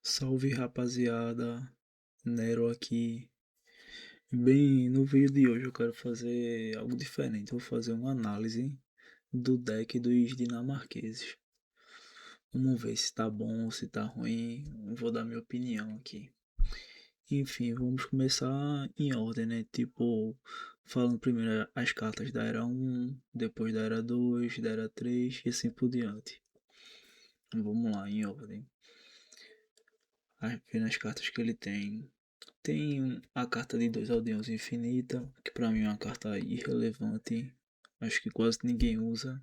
Salve rapaziada, Nero aqui. Bem, no vídeo de hoje eu quero fazer algo diferente. Vou fazer uma análise do deck dos dinamarqueses. Vamos ver se tá bom ou se tá ruim. Vou dar minha opinião aqui. Enfim, vamos começar em ordem, né? Tipo, falando primeiro as cartas da Era 1, depois da Era 2, da Era 3 e assim por diante. Vamos lá, em ordem. Vendo as cartas que ele tem. Tem a carta de dois aldeões infinita, que pra mim é uma carta irrelevante. Acho que quase ninguém usa.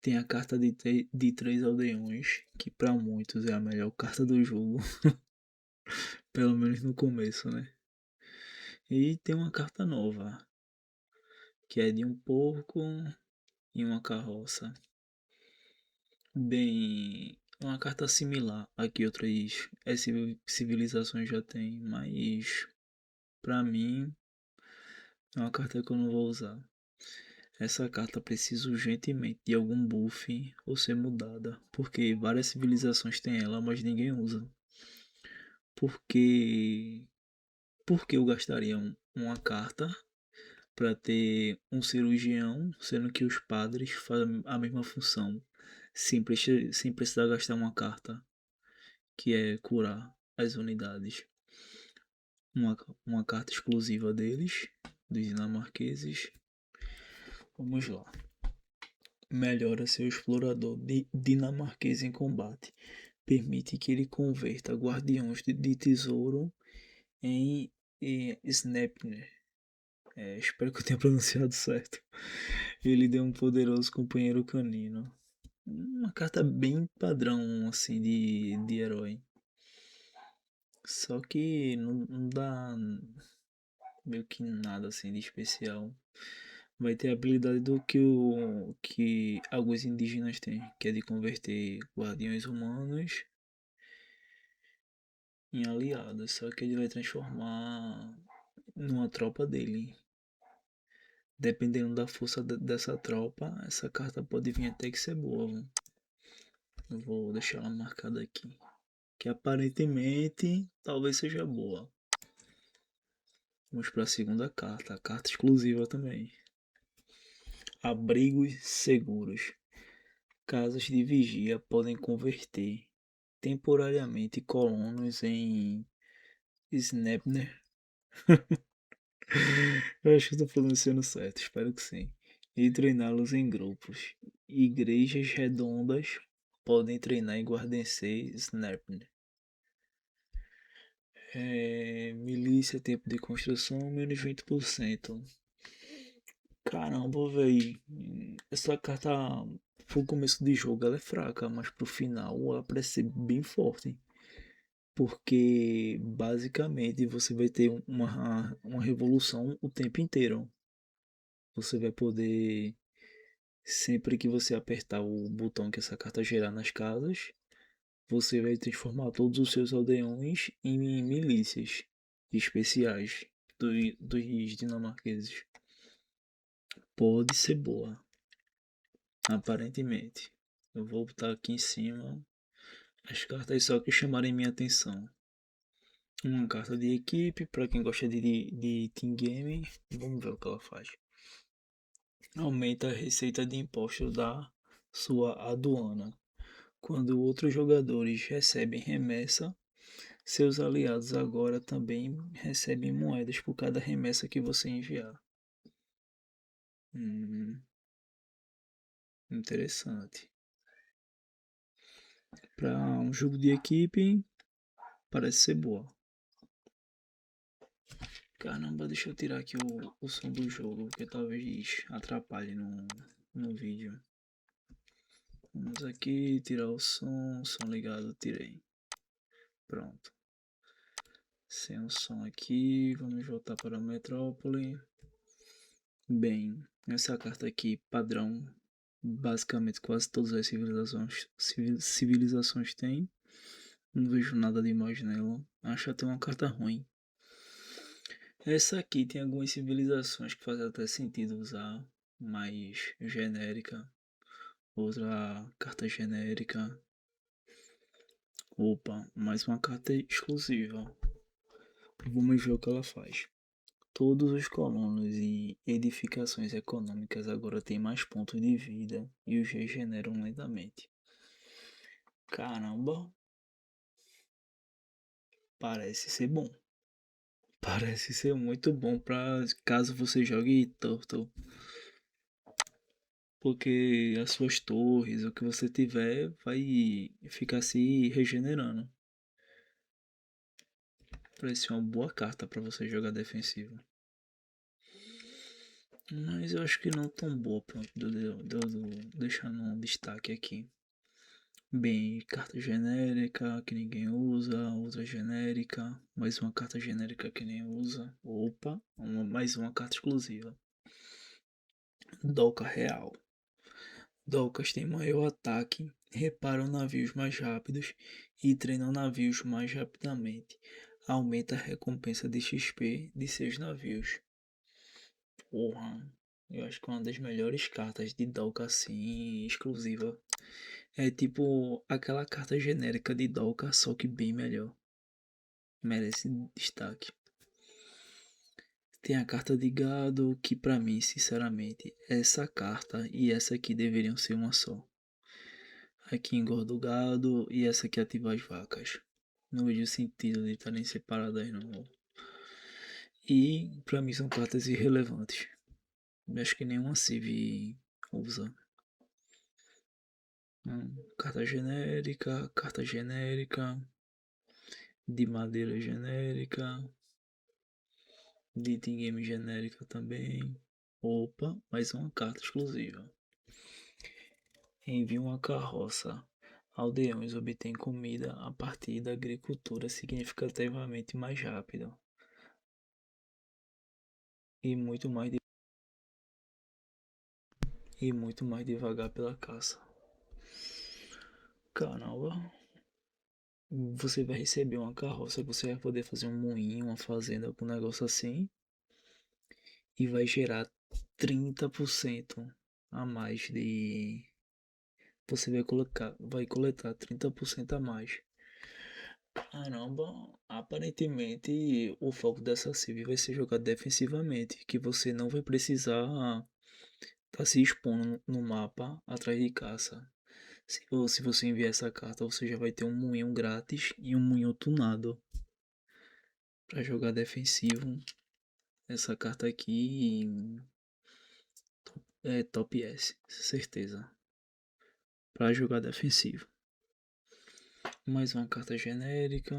Tem a carta de três aldeões, que pra muitos é a melhor carta do jogo. Pelo menos no começo, né? E tem uma carta nova, que é de um porco e uma carroça. Bem, é uma carta similar a que outras civilizações já tem, mas pra mim é uma carta que eu não vou usar. Essa carta precisa urgentemente de algum buff ou ser mudada, porque várias civilizações têm ela, mas ninguém usa. Porque porque eu gastaria uma carta para ter um cirurgião, sendo que os padres fazem a mesma função, sem precisar gastar uma carta, que é curar as unidades. Uma, uma carta exclusiva deles, dos dinamarqueses. Vamos lá. Melhora seu explorador dinamarquês em combate. Permite que ele converta guardiões de tesouro em Snapner. Espero que eu tenha pronunciado certo. Ele deu um poderoso companheiro canino. Uma carta bem padrão assim de herói. Só que não dá meio que nada assim de especial. Vai ter a habilidade do que alguns indígenas têm, que é de converter guardiões humanos em aliados. Só que ele vai transformar numa tropa dele. Dependendo da força dessa tropa, essa carta pode vir até que ser boa. Viu? Eu vou deixar ela marcada aqui. Que aparentemente talvez seja boa. Vamos para a segunda carta, a carta exclusiva também. Abrigos seguros. Casas de vigia podem converter temporariamente colonos em Snapner. Eu acho que estou pronunciando certo, espero que sim. E treiná-los em grupos. Igrejas redondas podem treinar em guardencer Snapner. Milícia, tempo de construção, menos 20%. Caramba, velho. Essa carta pro começo de jogo ela é fraca, mas pro final ela parece ser bem forte. Porque basicamente você vai ter uma revolução o tempo inteiro. Você vai poder, sempre que você apertar o botão que essa carta gerar nas casas, você vai transformar todos os seus aldeões em milícias especiais dos dinamarqueses. Pode ser boa, aparentemente. Eu vou botar aqui em cima as cartas só que chamarem minha atenção. Uma carta de equipe, para quem gosta de team game. Vamos ver o que ela faz. Aumenta a receita de imposto da sua aduana. Quando outros jogadores recebem remessa, seus aliados agora também recebem moedas por cada remessa que você enviar. Interessante. Para um jogo de equipe, parece ser boa. Caramba, deixa eu tirar aqui o som do jogo, porque talvez atrapalhe no vídeo. Vamos aqui tirar o som ligado, tirei. Pronto. Sem o som aqui, vamos voltar para a metrópole. Bem, essa carta aqui, padrão, basicamente quase todas as civilizações têm. Não vejo nada demais nela. Acho até uma carta ruim. Essa aqui tem algumas civilizações que fazem até sentido usar, mais genérica. Outra carta genérica. Opa, mais uma carta exclusiva. Vamos ver o que ela faz. Todos os colonos e edificações econômicas agora têm mais pontos de vida e os regeneram lentamente. Caramba, parece ser bom. Parece ser muito bom para caso você jogue Turtle. Porque as suas torres, o que você tiver, vai ficar se regenerando. Parece uma boa carta para você jogar defensivo. Mas eu acho que não tão boa, pronto, deixando um destaque aqui. Bem, carta genérica que ninguém usa, usa genérica, mais uma carta genérica que ninguém usa. Opa, mais uma carta exclusiva. Dolca Real. Dolcas têm maior ataque, reparam navios mais rápidos e treinam navios mais rapidamente. Aumenta a recompensa de XP de seus navios. Porra, eu acho que é uma das melhores cartas de Dolca assim, exclusiva. É tipo aquela carta genérica de Dolca, só que bem melhor. Merece destaque. Tem a carta de gado, que pra mim, sinceramente, essa carta e essa aqui deveriam ser uma só. Aqui engorda o gado e essa aqui ativa as vacas. Não vejo sentido de estarem separadas não. E pra mim são cartas irrelevantes. Acho que nenhuma Civ usa. Carta genérica, de madeira genérica, de game genérica também. Opa, mais uma carta exclusiva. Envia uma carroça. Aldeões obtêm comida a partir da agricultura significativamente mais rápida e muito mais devagar pela caça. Caramba, você vai receber uma carroça, você vai poder fazer um moinho, uma fazenda com um negócio assim e vai gerar 30% a mais de. Você vai coletar 30% a mais. Caramba, aparentemente o foco dessa Civ vai ser jogar defensivamente, que você não vai precisar estar se expondo no mapa atrás de caça. Se você enviar essa carta, você já vai ter um moinho grátis e um moinho tunado para jogar defensivo. Essa carta aqui é top S, certeza. Para jogar defensivo. Mais uma carta genérica.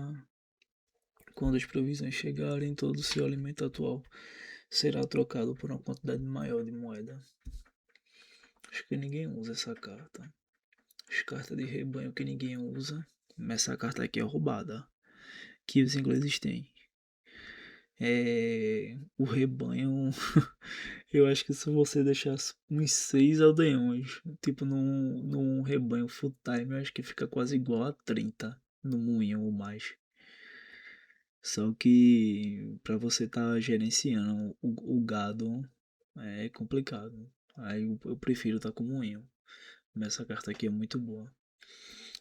Quando as provisões chegarem, todo o seu alimento atual será trocado por uma quantidade maior de moeda. Acho que ninguém usa essa carta. As cartas de rebanho que ninguém usa. Essa carta aqui é roubada. Que os ingleses têm. O rebanho. Eu acho que se você deixasse uns 6 aldeões, tipo num rebanho full time, eu acho que fica quase igual a 30 no moinho ou mais. Só que para você estar gerenciando o gado é complicado. Aí eu prefiro estar com moinho. Mas essa carta aqui é muito boa.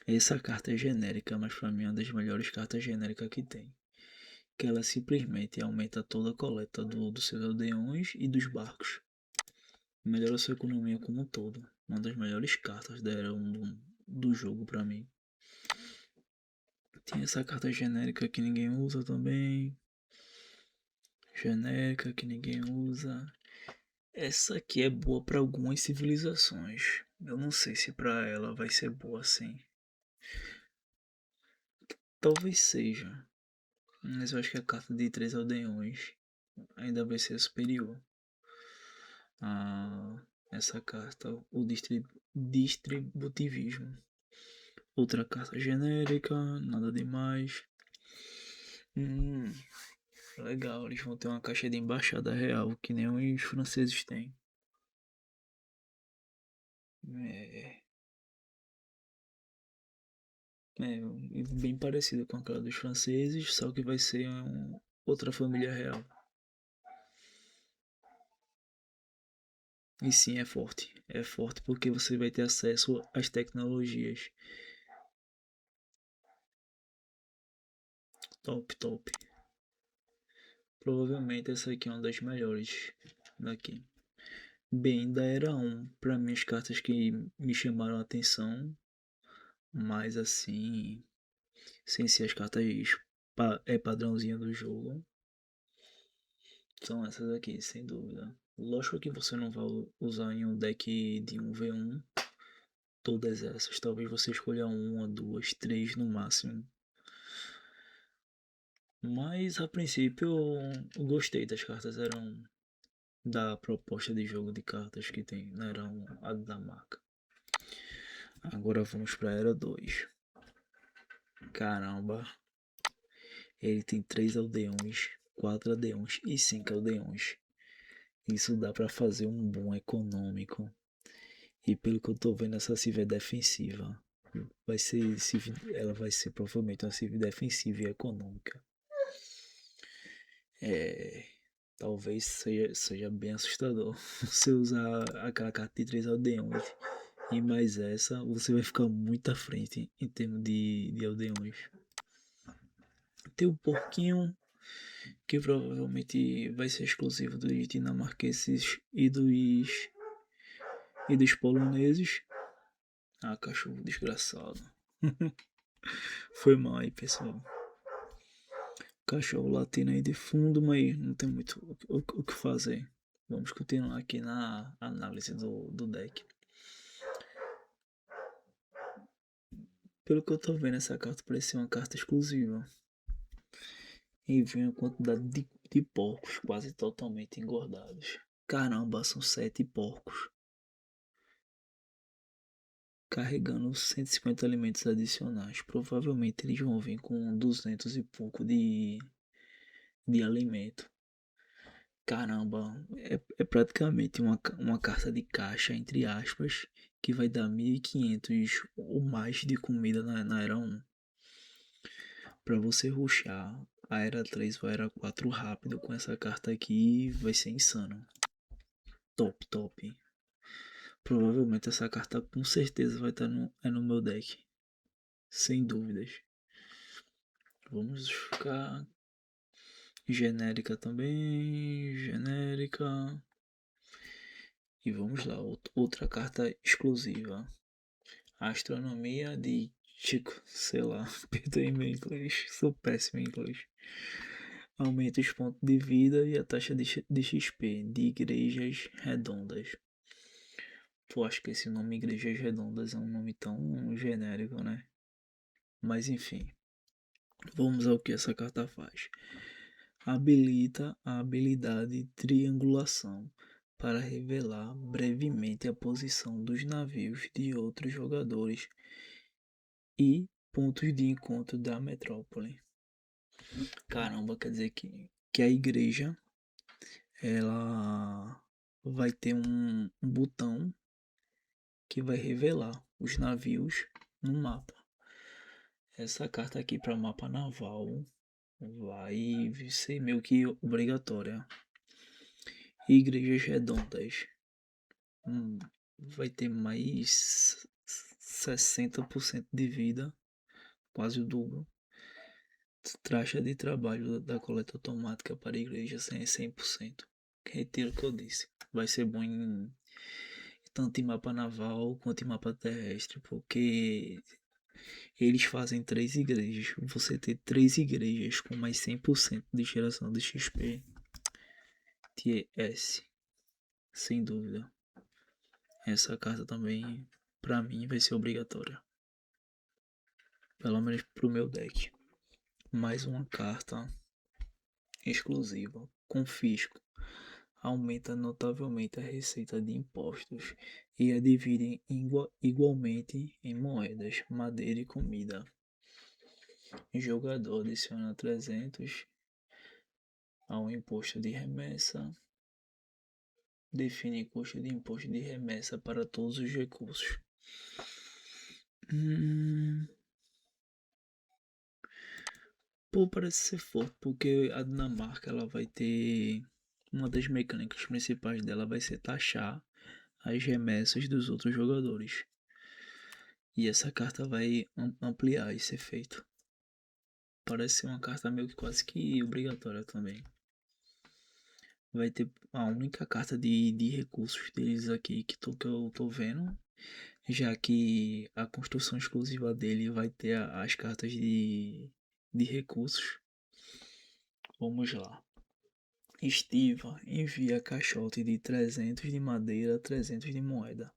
Essa carta é genérica, mas para mim é uma das melhores cartas genéricas que tem. Que ela simplesmente aumenta toda a coleta dos seus aldeões e dos barcos. Melhora sua economia como um todo. Uma das melhores cartas da era 1 do jogo para mim. Tem essa carta genérica que ninguém usa também. Genérica que ninguém usa. Essa aqui é boa para algumas civilizações. Eu não sei se para ela vai ser boa assim. Talvez seja. Mas eu acho que a carta de 3 aldeões ainda vai ser superior a essa carta, o distributivismo. Outra carta genérica, nada demais. Legal, eles vão ter uma caixa de embaixada real, que nem os franceses têm. É, é bem parecido com aquela dos franceses, só que vai ser outra família real. E sim, é forte. É forte porque você vai ter acesso às tecnologias. Top, top. Provavelmente essa aqui é uma das melhores daqui. Bem, da era 1, para mim as cartas que me chamaram a atenção, mas assim, sem ser as cartas padrãozinha do jogo, são essas aqui, sem dúvida. Lógico que você não vai usar em um deck de 1v1 todas essas. Talvez você escolha uma, duas, três no máximo. Mas a princípio eu gostei das cartas. Eram da proposta de jogo de cartas que tem. Não eram a da marca. Agora vamos para a Era 2. Caramba. Ele tem 3 aldeões, 4 aldeões e 5 aldeões. Isso dá para fazer um bom econômico. E pelo que eu tô vendo, essa Civ é defensiva. Ela vai ser provavelmente uma Civ defensiva e econômica. Talvez seja bem assustador. Você usar aquela carta de 3 aldeões e mais essa, você vai ficar muito à frente em termos de aldeões. Tem o porquinho, que provavelmente vai ser exclusivo dos dinamarqueses e dos poloneses. Ah, cachorro desgraçado. Foi mal aí, pessoal. Cachorro latino aí de fundo, mas não tem muito o que fazer. Vamos continuar aqui na análise do deck. Pelo que eu tô vendo, essa carta parece uma carta exclusiva. E vem uma quantidade de porcos quase totalmente engordados. Caramba, são 7 porcos. Carregando 150 alimentos adicionais. Provavelmente eles vão vir com 200 e pouco de alimento. Caramba, é praticamente uma carta de caixa, entre aspas, que vai dar 1.500 ou mais de comida na Era 1. Pra você rushar a Era 3 ou a Era 4 rápido com essa carta aqui, vai ser insano. Top, top. Provavelmente essa carta com certeza vai estar no meu deck. Sem dúvidas. Vamos ficar genérica também. Genérica. E vamos lá, outra carta exclusiva. Astronomia de Chico, sei lá, perdoe meu inglês, sou péssimo em inglês. Aumenta os pontos de vida e a taxa de XP de igrejas redondas. Pô, acho que esse nome Igrejas Redondas é um nome tão genérico, né? Mas enfim, vamos ao que essa carta faz. Habilita a habilidade Triangulação para revelar brevemente a posição dos navios de outros jogadores e pontos de encontro da metrópole. Caramba, quer dizer que a igreja ela vai ter um botão que vai revelar os navios no mapa. Essa carta aqui para mapa naval vai ser meio que obrigatória. Igrejas redondas. Vai ter mais 60% de vida, quase o dobro. Taxa de trabalho da coleta automática para a igreja 100%. Retiro o que eu disse. Vai ser bom tanto em mapa naval quanto em mapa terrestre, porque eles fazem 3 igrejas. Você ter 3 igrejas com mais 100% de geração de XP. TS. Sem dúvida. Essa carta também, pra mim, vai ser obrigatória. Pelo menos pro meu deck. Mais uma carta exclusiva. Confisco. Aumenta notavelmente a receita de impostos e a divide igualmente em moedas, madeira e comida. O jogador adiciona 300 ao imposto de remessa. Define custo de imposto de remessa para todos os recursos. Pô, parece ser forte, porque a Dinamarca ela vai ter... Uma das mecânicas principais dela vai ser taxar as remessas dos outros jogadores. E essa carta vai ampliar esse efeito. parece ser uma carta meio que quase que obrigatória também. Vai ter a única carta de recursos deles aqui que eu tô vendo. Já que a construção exclusiva dele vai ter as cartas de recursos. Vamos lá. Estiva envia caixote de 300 de madeira, 300 de moeda.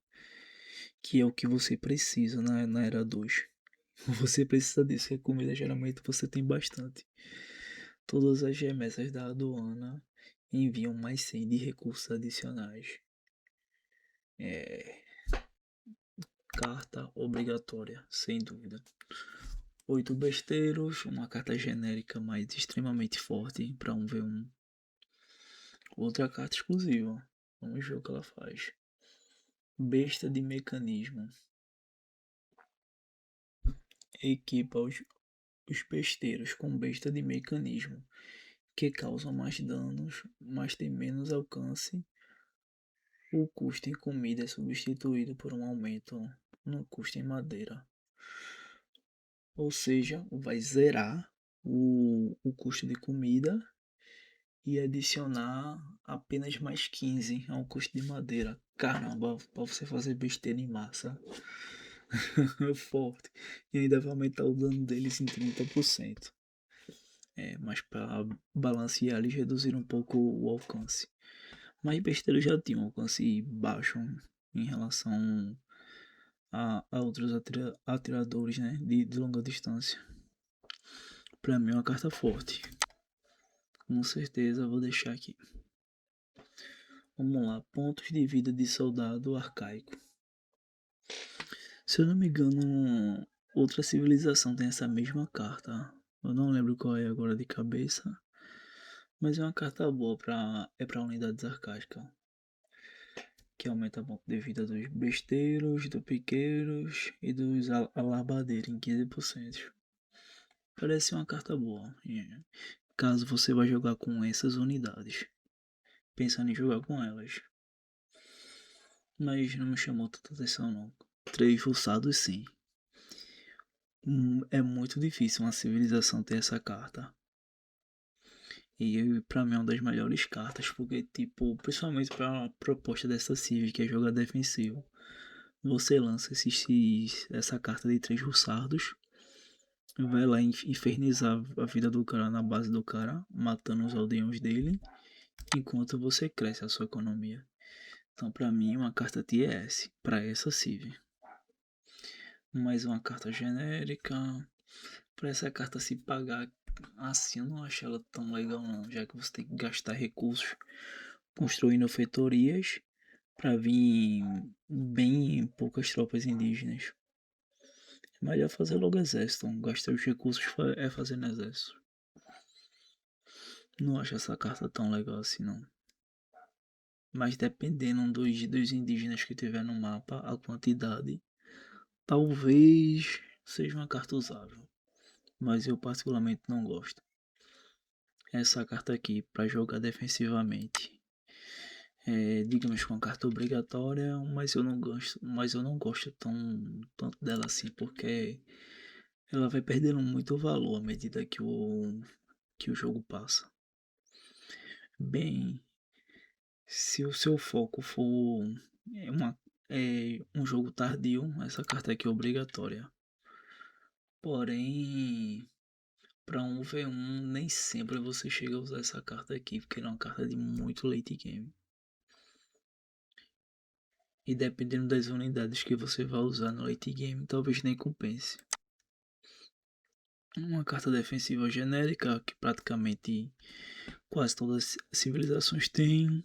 Que é o que você precisa na era 2. Você precisa disso, porque comida geralmente você tem bastante. Todas as remessas da aduana enviam mais 100 de recursos adicionais. É, carta obrigatória, sem dúvida. 8 besteiros, uma carta genérica, mas extremamente forte para um V1. Outra carta exclusiva. Vamos ver o que ela faz. Besta de mecanismo. Equipa os besteiros com besta de mecanismo, que causam mais danos, mas tem menos alcance. O custo em comida é substituído por um aumento no custo em madeira. Ou seja, vai zerar o custo de comida e adicionar apenas mais 15 ao custo de madeira. Caramba, para você fazer besteira em massa. Forte. E ainda vai aumentar o dano deles em 30%. Mas para balancear, eles reduziram um pouco o alcance. Mas besteira já tinha um alcance baixo em relação a outros atiradores, né, de longa distância. Para mim é uma carta forte. Com certeza vou deixar aqui. Vamos lá, pontos de vida de soldado arcaico. Se eu não me engano, outra civilização tem essa mesma carta. Eu não lembro qual é agora de cabeça. Mas é uma carta boa para unidades arcaicas. Que aumenta o ponto de vida dos besteiros, dos piqueiros e dos alarbadeiros em 15%. Parece uma carta boa. Caso você vá jogar com essas unidades. Pensando em jogar com elas. Mas não me chamou tanta atenção não. 3 forçados sim. É muito difícil uma civilização ter essa carta. E pra mim é uma das melhores cartas, porque tipo, principalmente pra proposta dessa Civ, que é jogar defensivo. Você lança essa carta de 3 russardos. Vai lá infernizar a vida do cara na base do cara, matando os aldeões dele. Enquanto você cresce a sua economia. Então pra mim uma carta tier S pra essa Civ. Mais uma carta genérica. Pra essa carta se pagar assim, eu não acho ela tão legal não. Já que você tem que gastar recursos construindo feitorias para vir bem poucas tropas indígenas. É melhor fazer logo exército. Gastar os recursos fazendo exército. Não acho essa carta tão legal assim não. Mas dependendo dos indígenas que tiver no mapa, a quantidade talvez seja uma carta usável. Mas eu particularmente não gosto. Essa carta aqui para jogar defensivamente. Digamos que uma carta obrigatória, mas eu não gosto tanto dela assim, porque ela vai perdendo muito valor à medida que o jogo passa. Bem, se o seu foco for um jogo tardio, essa carta aqui é obrigatória. Porém, para um V1 nem sempre você chega a usar essa carta aqui, porque ela é uma carta de muito late game. E dependendo das unidades que você vai usar no late game, talvez nem compense. Uma carta defensiva genérica que praticamente quase todas as civilizações têm.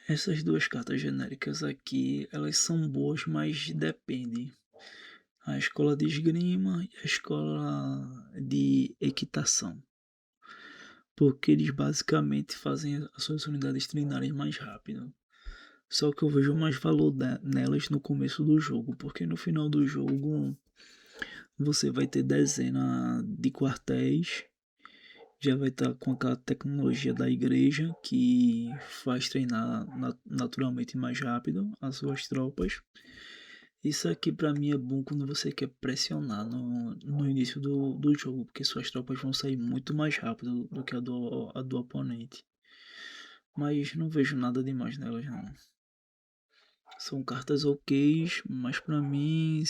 Essas duas cartas genéricas aqui, elas são boas, mas depende. A escola de esgrima e a escola de equitação. Porque eles basicamente fazem as suas unidades treinarem mais rápido. Só que eu vejo mais valor nelas no começo do jogo, porque no final do jogo você vai ter dezena de quartéis, já vai estar com aquela tecnologia da igreja que faz treinar naturalmente mais rápido as suas tropas. Isso aqui pra mim é bom quando você quer pressionar no início do jogo, porque suas tropas vão sair muito mais rápido do que a do oponente. Mas não vejo nada demais nelas não. São cartas ok, mas pra mim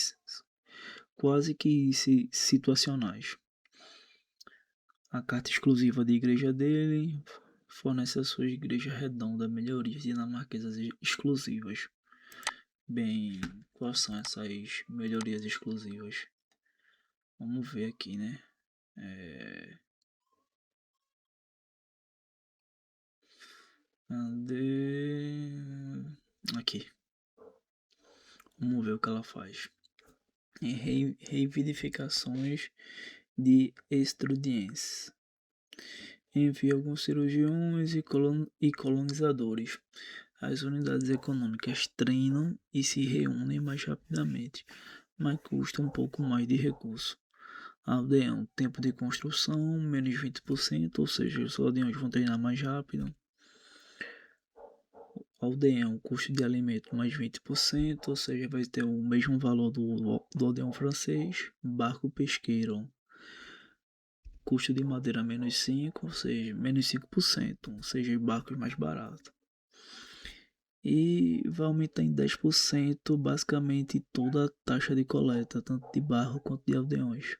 quase que situacionais. A carta exclusiva de igreja dele fornece a sua igreja redonda melhorias dinamarquesas exclusivas. Bem, quais são essas melhorias exclusivas? Vamos ver aqui, né? Cadê? Aqui. Vamos ver o que ela faz. Reivindicações de Estrudiense. Envia alguns cirurgiões e colonizadores. As unidades econômicas treinam e se reúnem mais rapidamente, mas custa um pouco mais de recurso. Aldeão, tempo de construção, menos 20%, ou seja, os aldeões vão treinar mais rápido. Aldeão, custo de alimento mais 20%, ou seja, vai ter o mesmo valor do aldeão francês. Barco pesqueiro, custo de madeira menos 5, ou seja, menos 5%, ou seja, barcos mais baratos. E vai aumentar em 10% basicamente toda a taxa de coleta, tanto de barro quanto de aldeões.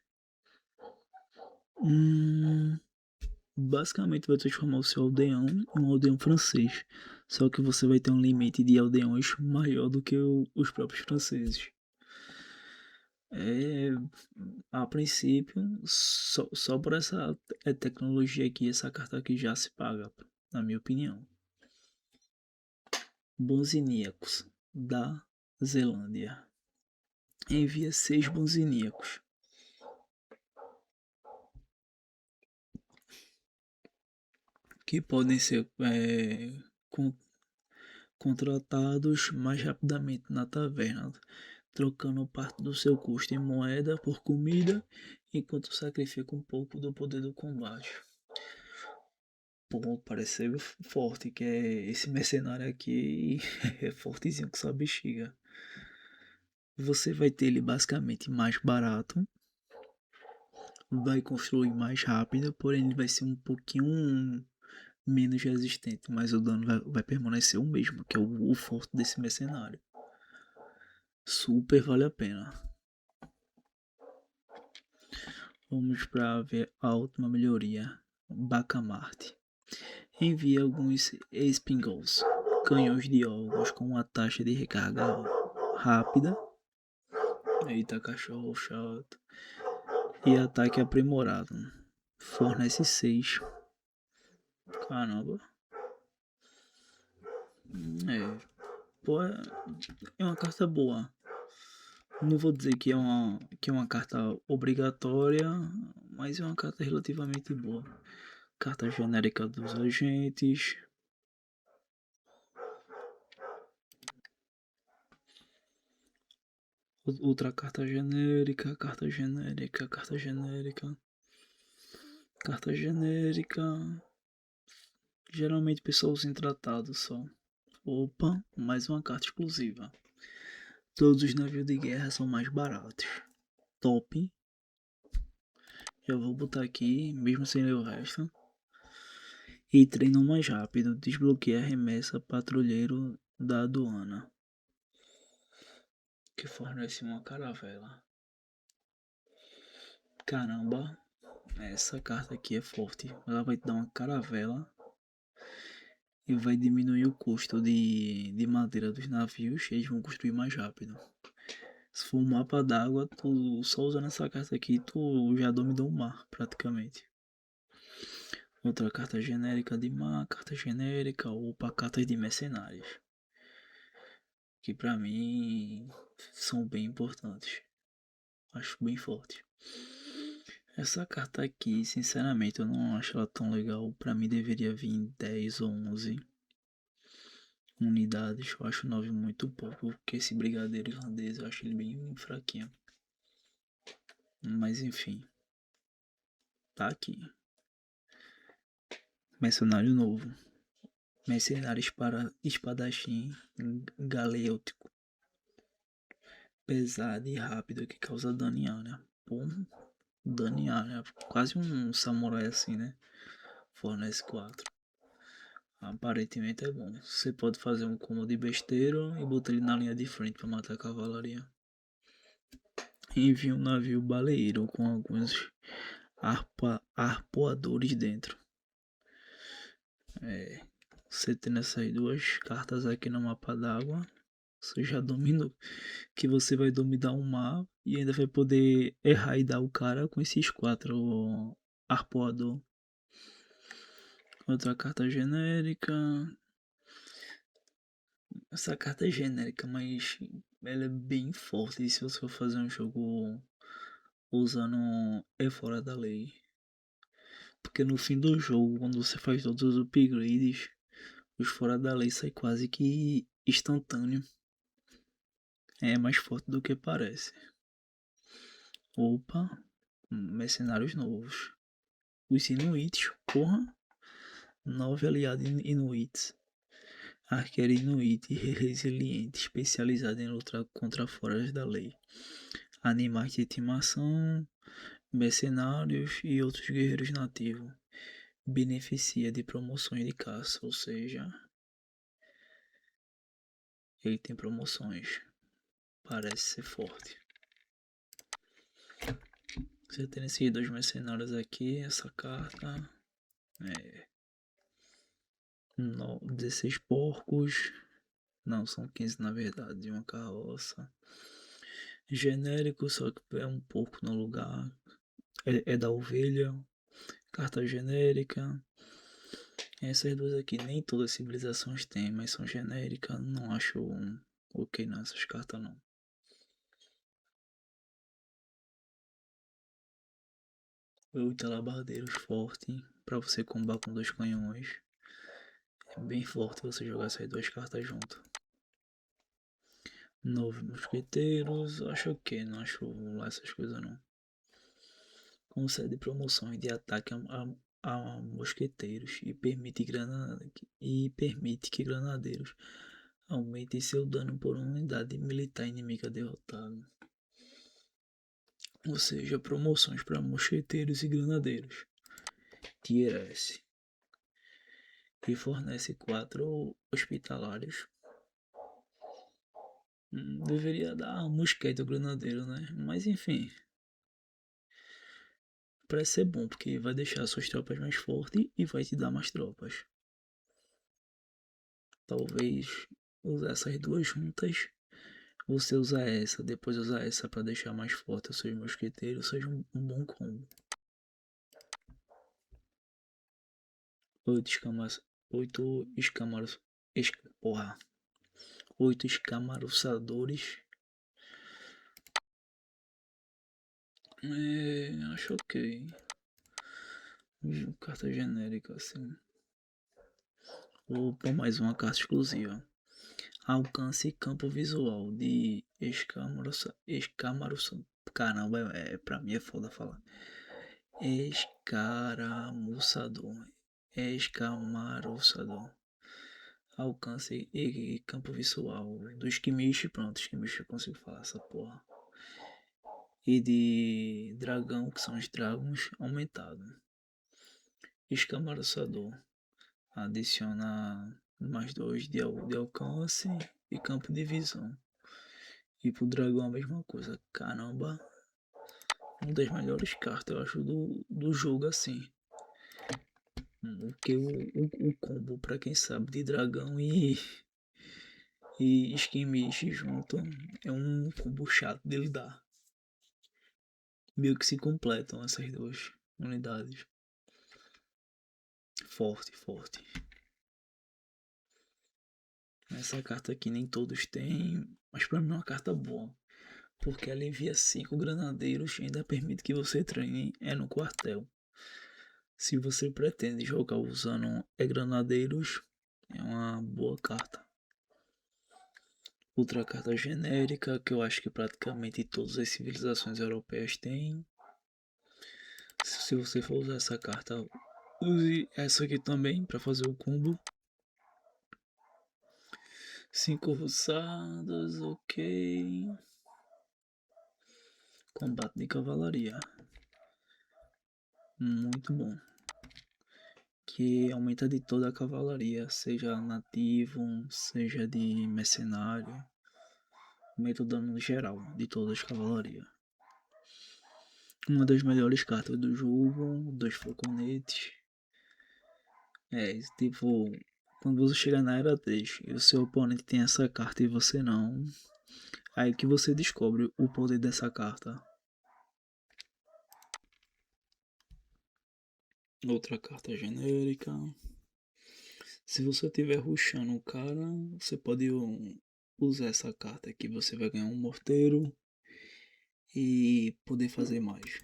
Basicamente vai transformar o seu aldeão em um aldeão francês. Só que você vai ter um limite de aldeões maior do que os próprios franceses. A princípio, só por essa tecnologia aqui, essa carta aqui já se paga, na minha opinião. Bonziníacos da Zelândia. Envia 6 bonziníacos. Que podem ser contratados mais rapidamente na taverna, trocando parte do seu custo em moeda por comida, enquanto sacrifica um pouco do poder do combate. Pô, parece ser forte, que é esse mercenário aqui é fortezinho com sua bexiga. Você vai ter ele basicamente mais barato, vai construir mais rápido, porém ele vai ser um pouquinho menos resistente, mas o dano vai permanecer o mesmo, que é o forte desse mercenário. Super vale a pena. Vamos para ver a última melhoria. Bacamarte. Envia alguns espingols, canhões de ovos com uma taxa de recarga rápida. Eita, cachorro chato. E ataque aprimorado. Fornece 6. Caramba. Pô, é uma carta boa. Não vou dizer que é uma carta obrigatória, mas é uma carta relativamente boa. Carta genérica dos agentes. Outra carta genérica, carta genérica, carta genérica. Carta genérica. Geralmente pessoas em tratado só. Opa, mais uma carta exclusiva. Todos os navios de guerra são mais baratos. Top. Já vou botar aqui, mesmo sem ler o resto. E treinam mais rápido. Desbloqueia a remessa patrulheiro da aduana, que fornece uma caravela. Caramba, essa carta aqui é forte. Ela vai te dar uma caravela e vai diminuir o custo de madeira dos navios. Eles vão construir mais rápido. Se for um mapa d'água, tu só usando essa carta aqui, tu já dominou o mar, praticamente. Outra carta genérica de mar, carta genérica, opa, cartas de mercenários. Que pra mim são bem importantes. Acho bem forte. Essa carta aqui, sinceramente, eu não acho ela tão legal. Pra mim deveria vir 10 ou 11 unidades. Eu acho 9 muito pouco, porque esse brigadeiro irlandês eu acho ele bem fraquinho. Mas enfim, tá aqui. Mercenário novo. Mercenário espadachim galéutico. pesada e rápida que causa dano em área. Pô, dano em área. Quase um samurai assim, né? Fornece 4. Aparentemente é bom. Você pode fazer um combo de besteira e botar ele na linha de frente para matar a cavalaria. Envie um navio baleeiro com alguns arpoadores dentro. Você tendo essas duas cartas aqui no mapa d'água, você já dominou. Que você vai dominar o mar e ainda vai poder errar e dar o cara com esses 4 arpoador. Outra carta genérica. Essa carta é genérica, mas ela é bem forte. E se você for fazer um jogo usando é fora da lei. Porque no fim do jogo, quando você faz todos os upgrades, os fora da lei sai quase que instantâneo. É mais forte do que parece. Opa, mercenários novos. Os Inuits, porra. 9 aliados Inuits. Arqueiro Inuit resiliente, especializado em lutar contra foras da lei. Animais de estimação, mercenários e outros guerreiros nativos. Beneficia de promoções de caça, ou seja, ele tem promoções. Parece ser forte. Você tem esses 2 mercenários aqui, essa carta. 16 porcos. Não, são 15 na verdade, de uma carroça. Genérico, só que é um porco no lugar. É da ovelha. Carta genérica. Essas duas aqui, nem todas as civilizações têm, mas são genéricas. Não acho ok nessas cartas não. 8 alabardeiros forte para você combar com 2 canhões. É bem forte você jogar essas 2 cartas junto. 9 mosqueteiros, acho ok, não acho lá essas coisas não. Concede promoções de ataque a mosqueteiros e permite que granadeiros aumentem seu dano por uma unidade militar inimiga derrotada. Ou seja, promoções para mosqueteiros e granadeiros. Tier S. Que fornece 4 hospitalários. Deveria dar mosquete ao granadeiro, né? Mas enfim. Parece ser bom, porque vai deixar suas tropas mais fortes e vai te dar mais tropas. Talvez usar essas duas juntas. Você usar essa, depois usar essa para deixar mais forte os seus mosqueteiros, seja um bom combo. 8 escamas. 8 escamaros. Porra. 8 escamaroçadores. Acho ok. Carta genérica assim. Opa, mais uma carta exclusiva. Alcance campo visual de escamaroçador. Caramba, pra mim é foda falar. Escaramuçador. Escamaroçador. Alcance e campo visual do Skimish. Pronto, Skimish eu consigo falar essa porra. E de dragão, que são os dragões aumentados. Escamaroçador. Adiciona mais 2 de alcance e campo de visão. E pro dragão a mesma coisa. Caramba. Uma das melhores cartas, eu acho, do jogo assim. Porque o combo, pra quem sabe, de dragão e Skimish junto é um combo chato de lidar. Meio que se completam essas duas unidades. Forte, forte. Essa carta aqui nem todos têm, mas pra mim é uma carta boa. Porque ela envia 5 granadeiros e ainda permite que você treine no quartel. Se você pretende jogar usando granadeiros, é uma boa carta. Outra carta genérica que eu acho que praticamente todas as civilizações europeias têm. Se você for usar essa carta, use essa aqui também para fazer o combo. 5 roçadas, ok. Combate de cavalaria. Muito bom. Que aumenta de toda a cavalaria, seja nativo, seja de mercenário. Aumenta o dano geral de todas as cavalarias. Uma das melhores cartas do jogo, dois falconetes. Tipo, quando você chegar na era 3 e o seu oponente tem essa carta e você não, aí que você descobre o poder dessa carta. Outra carta genérica. Se você estiver rushando o cara, você pode usar essa carta aqui. Você vai ganhar um morteiro e poder fazer mais.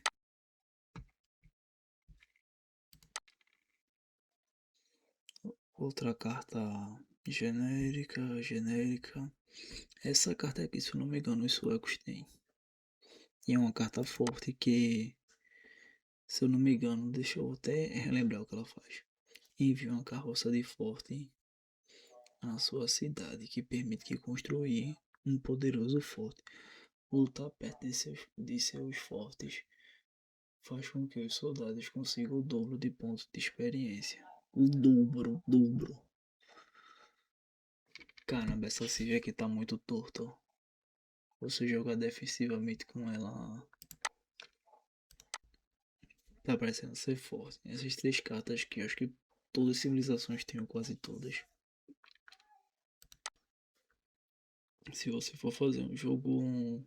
Outra carta genérica. Essa carta aqui, se eu não me engano, os suecos têm. E é uma carta forte que, se eu não me engano, deixa eu até relembrar o que ela faz. Envia uma carroça de forte à sua cidade, que permite que construir um poderoso forte. Lutar perto de seus fortes faz com que os soldados consigam o dobro de pontos de experiência. O dobro. Caramba, essa Sylvie aqui tá muito torta. Você jogar defensivamente com ela tá parecendo ser forte. Essas três cartas aqui, acho que todas as civilizações têm, quase todas. Se você for fazer um jogo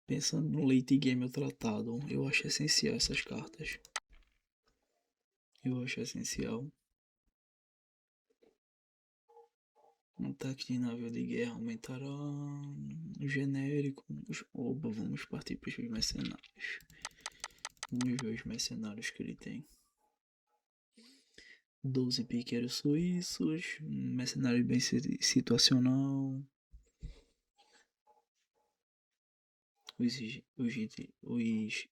pensando no late game ou tratado, eu acho essencial essas cartas. Eu acho essencial. Um ataque de navio de guerra aumentará o genérico. Oba, vamos partir para os mercenários. Vamos ver os mercenários que ele tem. 12 piqueiros suíços, mercenário bem situacional. Os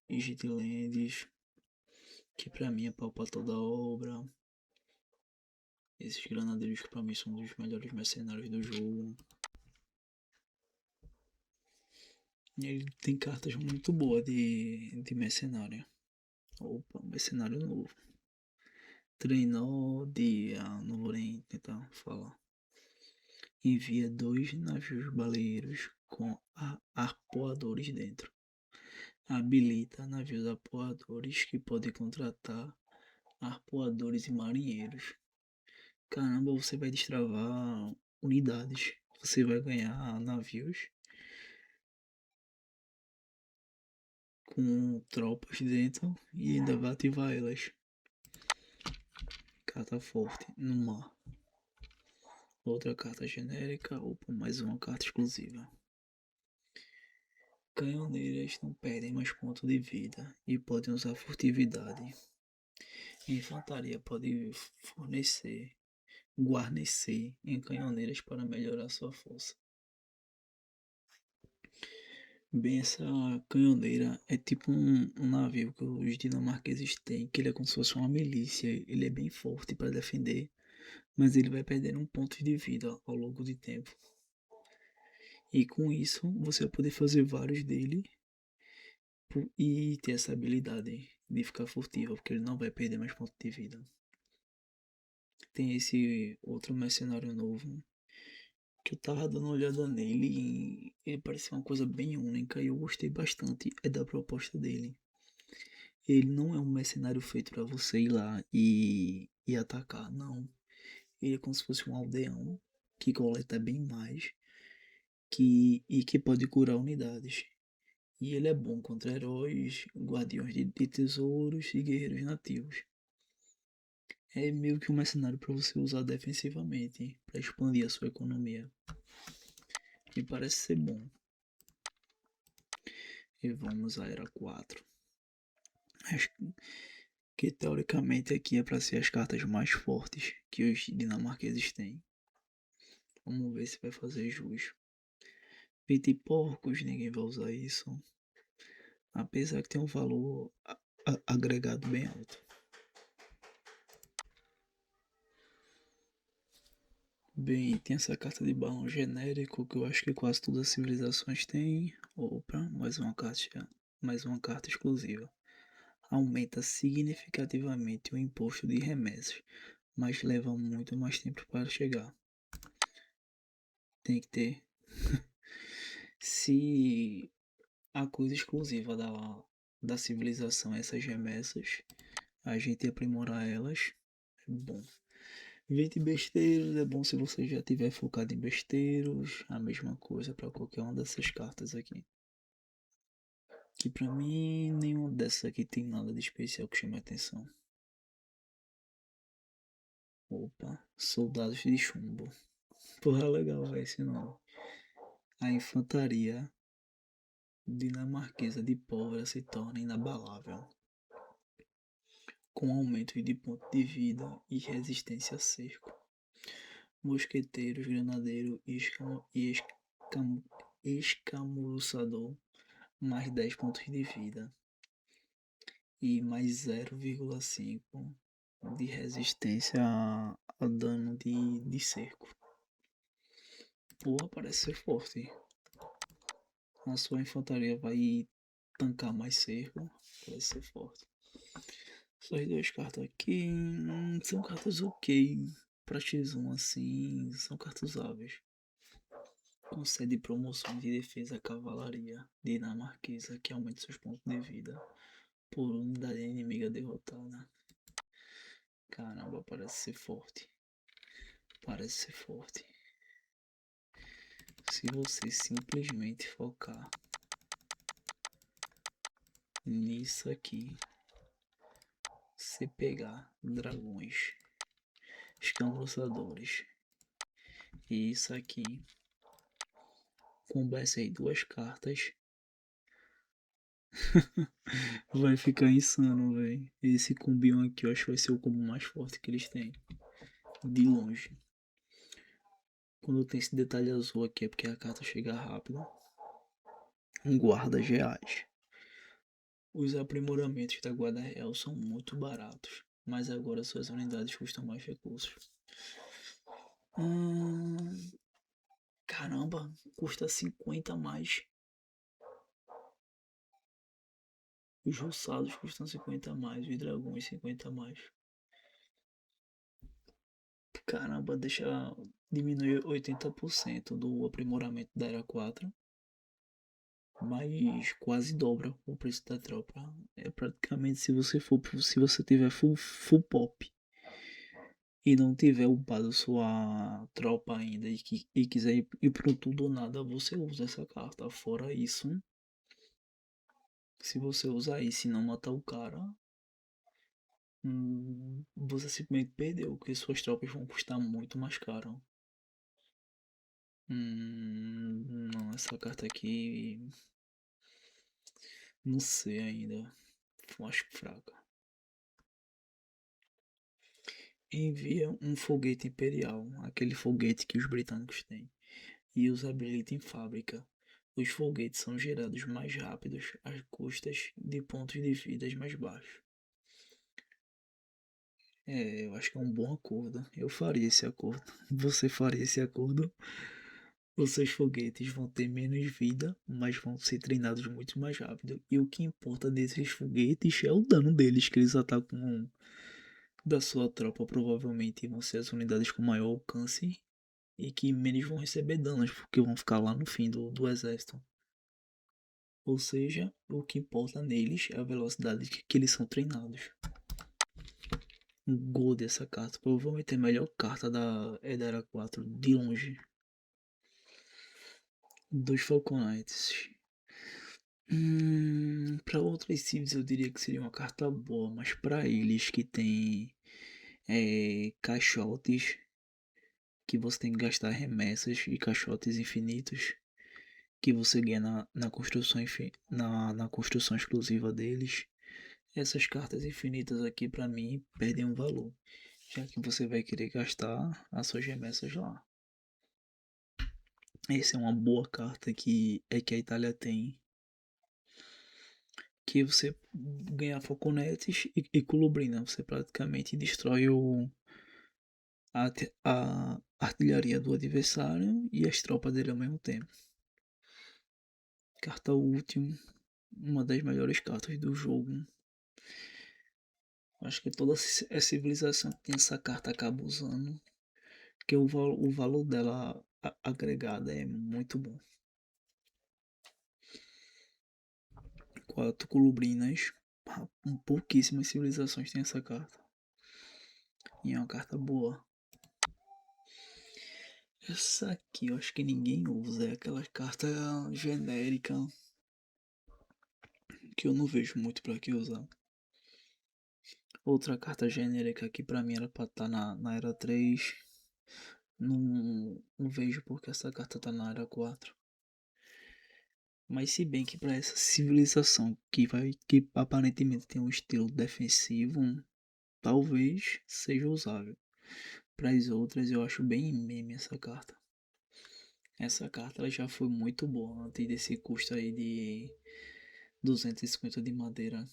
Igitilendes, que pra mim é pau pra toda obra. Esses granadeiros que pra mim são dos melhores mercenários do jogo. E ele tem cartas muito boas de mercenário. Opa, mercenário novo. Treinou de. Não vou nem tentar falar. Envia 2 navios baleeiros com arpoadores dentro. Habilita navios arpoadores que podem contratar arpoadores e marinheiros. Caramba, você vai destravar unidades. Você vai ganhar navios com tropas dentro e ainda vai ativar elas. Carta forte no mar. Outra carta genérica. Opa, mais uma carta exclusiva. Canhoneiras não perdem mais ponto de vida e podem usar furtividade. Infantaria pode guarnecer em canhoneiras para melhorar sua força. Bem, essa canhoneira é tipo um navio que os dinamarqueses têm, que ele é como se fosse uma milícia. Ele é bem forte para defender, mas ele vai perdendo um ponto de vida ao longo do tempo. E com isso, você vai poder fazer vários dele e ter essa habilidade de ficar furtiva, porque ele não vai perder mais pontos de vida. Tem esse outro mercenário novo, que eu tava dando uma olhada nele e ele parecia uma coisa bem única e eu gostei bastante da proposta dele. Ele não é um mercenário feito para você ir lá e atacar, não. Ele é como se fosse um aldeão que coleta bem mais e que pode curar unidades. E ele é bom contra heróis, guardiões de tesouros e guerreiros nativos. É meio que um mercenário para você usar defensivamente, para expandir a sua economia. Me parece ser bom. E vamos à era 4. Acho que teoricamente aqui é para ser as cartas mais fortes que os dinamarqueses têm. Vamos ver se vai fazer jus. 20 porcos, ninguém vai usar isso. Apesar que tem um valor agregado bem alto. Bem, tem essa carta de balão genérico que eu acho que quase todas as civilizações têm. Opa, mais uma carta mais uma carta exclusiva. Aumenta significativamente o imposto de remessas, mas leva muito mais tempo para chegar. Tem que ter. Se a coisa exclusiva da civilização é essas remessas, a gente aprimorar elas é bom. 20 besteiros é bom se você já tiver focado em besteiros. A mesma coisa para qualquer uma dessas cartas aqui. Que pra mim, nenhuma dessas aqui tem nada de especial que chame a atenção. Opa, soldados de chumbo. Porra, legal, velho, esse nome. A infantaria dinamarquesa de pólvora se torna inabalável, com aumento de ponto de vida e resistência a cerco. Mosqueteiros, granadeiro e escamuçador, mais 10 pontos de vida. E mais 0,5 de resistência a dano de cerco. Porra, parece ser forte. A sua infantaria vai tancar mais cerco. Parece ser forte. Essas duas cartas aqui são cartas ok. Pra X1 assim, são cartas usáveis. Concede promoções de defesa à cavalaria dinamarquesa que aumenta seus pontos de vida por unidade inimiga derrotada. Caramba, parece ser forte. Parece ser forte. Se você simplesmente focar nisso aqui, você pegar dragões, escamoçadores e isso aqui, combate aí duas cartas, vai ficar insano, velho. Esse combinho aqui eu acho que vai ser o combo mais forte que eles têm. De longe. Quando tem esse detalhe azul aqui é porque a carta chega rápido. Guardas reais. Os aprimoramentos da Guarda Real são muito baratos, mas agora suas unidades custam mais recursos. Caramba, custa 50 a mais. Os roçados custam 50 a mais, os dragões 50 a mais. Caramba, deixa diminuir 80% do aprimoramento da Era 4. Mas quase dobra o preço da tropa. É praticamente se você tiver full pop e não tiver upado sua tropa ainda e quiser ir pro tudo ou nada, você usa essa carta. Fora isso, se você usar isso e não matar o cara, você simplesmente perdeu, porque suas tropas vão custar muito mais caro. Não, essa carta aqui, não sei ainda. Eu acho fraca. Envia um foguete imperial, aquele foguete que os britânicos têm, e os habilita em fábrica. Os foguetes são gerados mais rápidos às custas de pontos de vida mais baixos. Eu acho que é um bom acordo. Eu faria esse acordo. Você faria esse acordo? Os seus foguetes vão ter menos vida, mas vão ser treinados muito mais rápido. E o que importa desses foguetes é o dano deles, que eles atacam da sua tropa. Provavelmente vão ser as unidades com maior alcance e que menos vão receber danos, porque vão ficar lá no fim do exército. Ou seja, o que importa neles é a velocidade que eles são treinados. O gol dessa carta provavelmente é a melhor carta da Era 4 de longe. Dos Falconites. Para outras civs eu diria que seria uma carta boa, mas para eles que tem caixotes, que você tem que gastar remessas e caixotes infinitos, que você ganha na construção, na construção exclusiva deles. Essas cartas infinitas aqui para mim perdem um valor, já que você vai querer gastar as suas remessas lá. Essa é uma boa carta que a Itália tem, que você ganha falconetes e colubrina. Você praticamente destrói a artilharia do adversário e as tropas dele ao mesmo tempo. Carta útil, uma das melhores cartas do jogo. Acho que toda a civilização que tem essa carta acaba usando. Porque o valor dela agregado é muito bom. 4 colubrinas. Pouquíssimas civilizações têm essa carta. E é uma carta boa. Essa aqui eu acho que ninguém usa. É aquela carta genérica que eu não vejo muito pra que usar. Outra carta genérica que pra mim era pra estar na era 3. Não vejo porque essa carta tá na era 4. Mas se bem que para essa civilização que aparentemente tem um estilo defensivo, talvez seja usável. Para as outras eu acho bem meme essa carta. Essa carta ela já foi muito boa antes desse custo aí de 250 de madeira.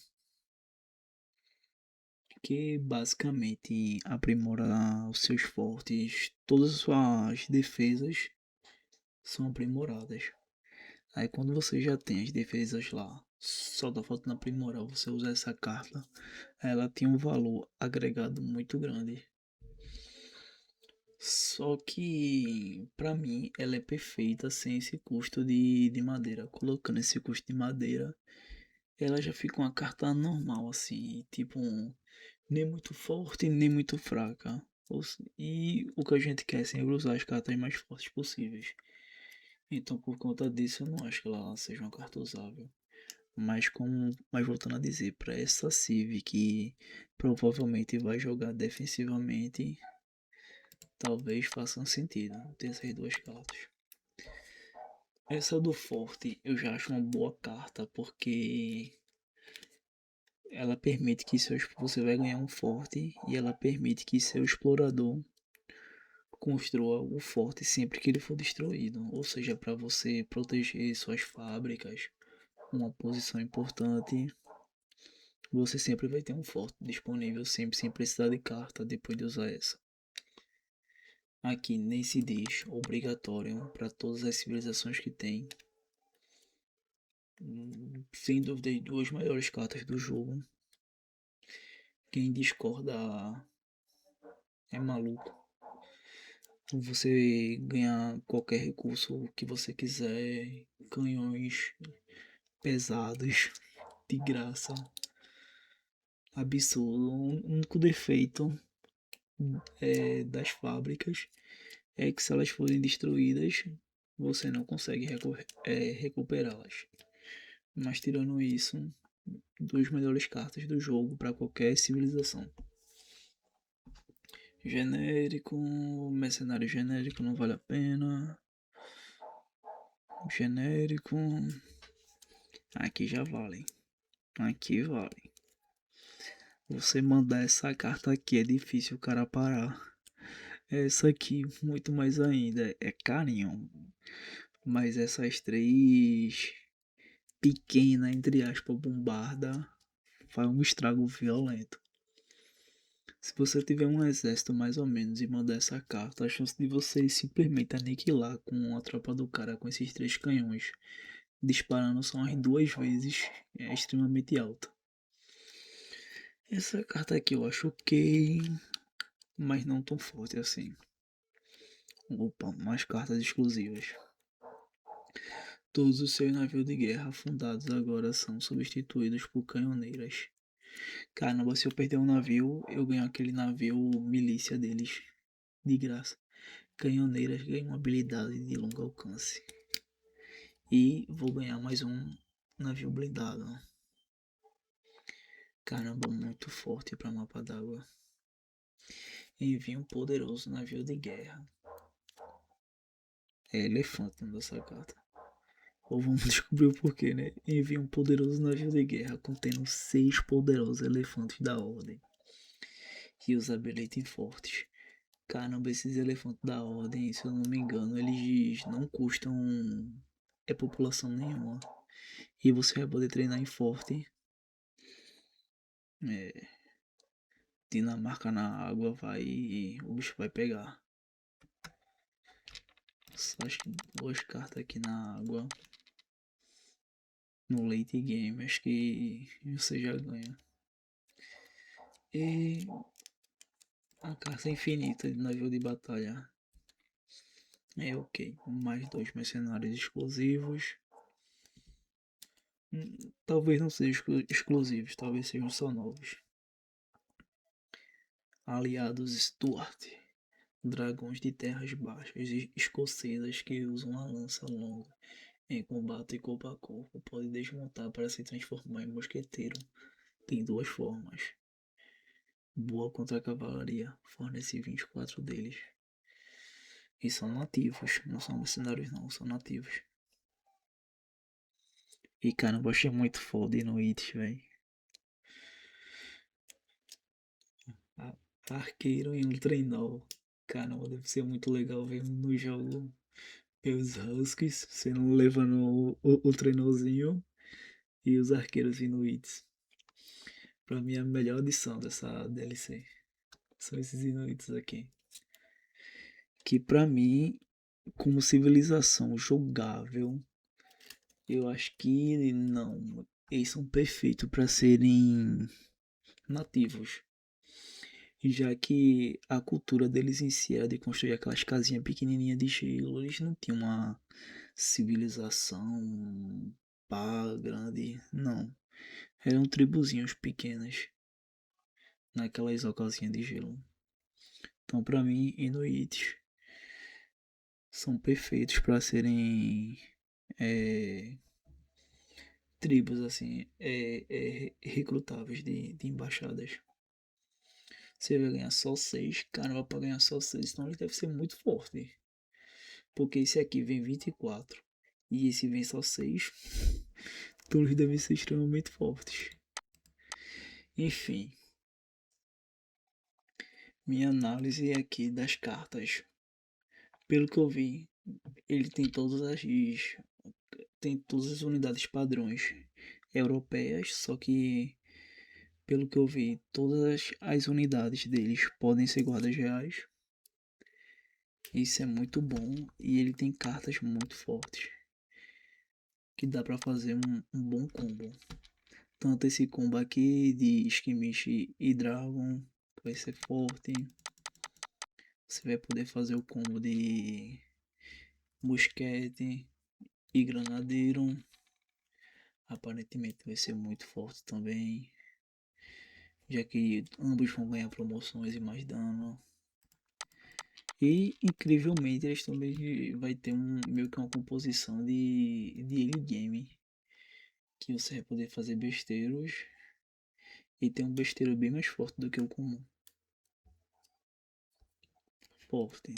Que basicamente aprimora os seus fortes, todas as suas defesas são aprimoradas. Aí quando você já tem as defesas lá, só tá faltando aprimorar, você usa essa carta, ela tem um valor agregado muito grande. Só que pra mim ela é perfeita sem esse custo de madeira. Colocando esse custo de madeira, ela já fica uma carta normal assim, tipo nem muito forte nem muito fraca. E o que a gente quer é sempre usar as cartas mais fortes possíveis. Então por conta disso eu não acho que ela seja uma carta usável. Mas voltando a dizer, para essa Civ que provavelmente vai jogar defensivamente, talvez faça um sentido ter essas duas cartas. Essa do Forte eu já acho uma boa carta porque ela permite que você vai ganhar um forte e ela permite que seu explorador construa o forte sempre que ele for destruído, ou seja, para você proteger suas fábricas, uma posição importante. Você sempre vai ter um forte disponível, sempre sem precisar de carta depois de usar essa. Aqui nesse diz obrigatório para todas as civilizações que tem. Sem dúvida, as duas maiores cartas do jogo. Quem discorda é maluco. Você ganhar qualquer recurso que você quiser, canhões pesados, de graça. Absurdo. O único defeito das fábricas é que se elas forem destruídas, você não consegue recuperá-las. Mas tirando isso, duas melhores cartas do jogo para qualquer civilização. Genérico, mercenário genérico não vale a pena. Genérico, aqui já vale. Aqui vale. Você mandar essa carta aqui é difícil o cara parar. Essa aqui, muito mais ainda, é carinho. Mas essas três pequena, entre aspas, bombarda faz um estrago violento. Se você tiver um exército mais ou menos e mandar essa carta, a chance de você simplesmente aniquilar com a tropa do cara com esses três canhões disparando só as duas vezes é extremamente alta. Essa carta aqui eu acho ok, mas não tão forte assim. Opa, mais cartas exclusivas. Todos os seus navios de guerra afundados agora são substituídos por canhoneiras. Caramba, se eu perder um navio, eu ganho aquele navio milícia deles. De graça. Canhoneiras ganham uma habilidade de longo alcance. E vou ganhar mais um navio blindado. Caramba, muito forte para mapa d'água. Envia um poderoso navio de guerra. É elefante não dessa carta. Ou vamos descobrir o porquê, né? Envia um poderoso navio de guerra contendo 6 poderosos elefantes da ordem. E os habilitem fortes. Caramba, esses elefantes da ordem, se eu não me engano, eles não custam população nenhuma. E você vai poder treinar em forte. Dinamarca na água vai. O bicho vai pegar. Só acho que duas cartas aqui na água. no late game, acho que você já ganha. E a caça infinita de navio de batalha é ok. Mais dois mercenários exclusivos. Talvez não sejam exclusivos, talvez sejam só novos. Aliados Stuart. Dragões de terras baixas e escocesas que usam a lança longa em combate corpo a corpo. Pode desmontar para se transformar em mosqueteiro. Tem duas formas. Boa contra a cavalaria. Fornece 24 deles. E são nativos. Não são mercenários não, são nativos. E cara, eu achei muito foda no It, velho. Arqueiro e um trenó. Caramba, deve ser muito legal ver no jogo os Huskies sendo levando o trenózinho e os arqueiros inuits. Pra mim, a melhor adição dessa DLC são esses inuits aqui. Que pra mim, como civilização jogável, eu acho que não. Eles são perfeitos para serem nativos. Já que a cultura deles em si era de construir aquelas casinhas pequenininhas de gelo, eles não tinham uma civilização pá grande, não. Eram tribuzinhos pequenas naquelas ocasinhas de gelo. Então, para mim, Inuits são perfeitos para serem é, tribos assim, recrutáveis de embaixadas. Você vai ganhar só 6, caramba, para ganhar só 6, então ele deve ser muito forte. Porque esse aqui vem 24 e esse vem só 6, então eles devem ser extremamente fortes. Enfim, minha análise aqui das cartas. Pelo que eu vi, ele tem todas as unidades padrões europeias, só que pelo que eu vi, todas as unidades deles podem ser guardas reais. Isso é muito bom e ele tem cartas muito fortes que dá para fazer um bom combo. Tanto esse combo aqui de Skimish e Dragon vai ser forte. Você vai poder fazer o combo de Mosquete e Granadeiro. Aparentemente vai ser muito forte também, já que ambos vão ganhar promoções e mais dano. E incrivelmente eles também vai ter meio que uma composição de early game, que você vai poder fazer besteiros e tem um besteiro bem mais forte do que o comum. Forte.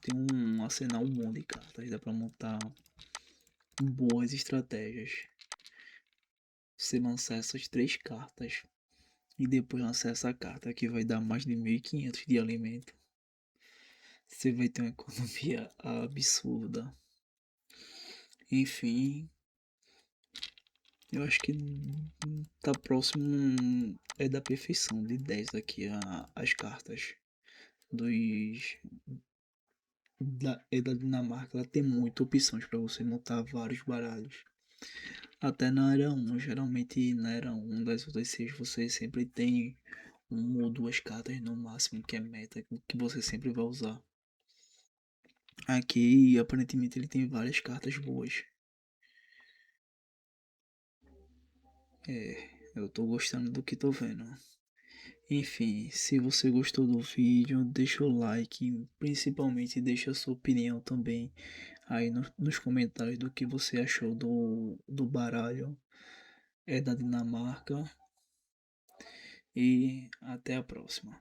Tem um arsenal bom de cartas, dá pra montar boas estratégias. Você lançar essas 3 cartas e depois lançar essa carta que vai dar mais de 1.500 de alimento, você vai ter uma economia absurda. Enfim, eu acho que tá próximo da perfeição de 10 aqui as cartas dos da Dinamarca. Ela tem muitas opções para você montar vários baralhos. Até na era 1, geralmente na era 1 das outras 6 você sempre tem uma ou duas cartas no máximo que é meta que você sempre vai usar. Aqui aparentemente ele tem várias cartas boas. Eu tô gostando do que tô vendo. Enfim, se você gostou do vídeo, deixa o like, principalmente deixa a sua opinião também aí nos comentários do que você achou do baralho da Dinamarca. E até a próxima.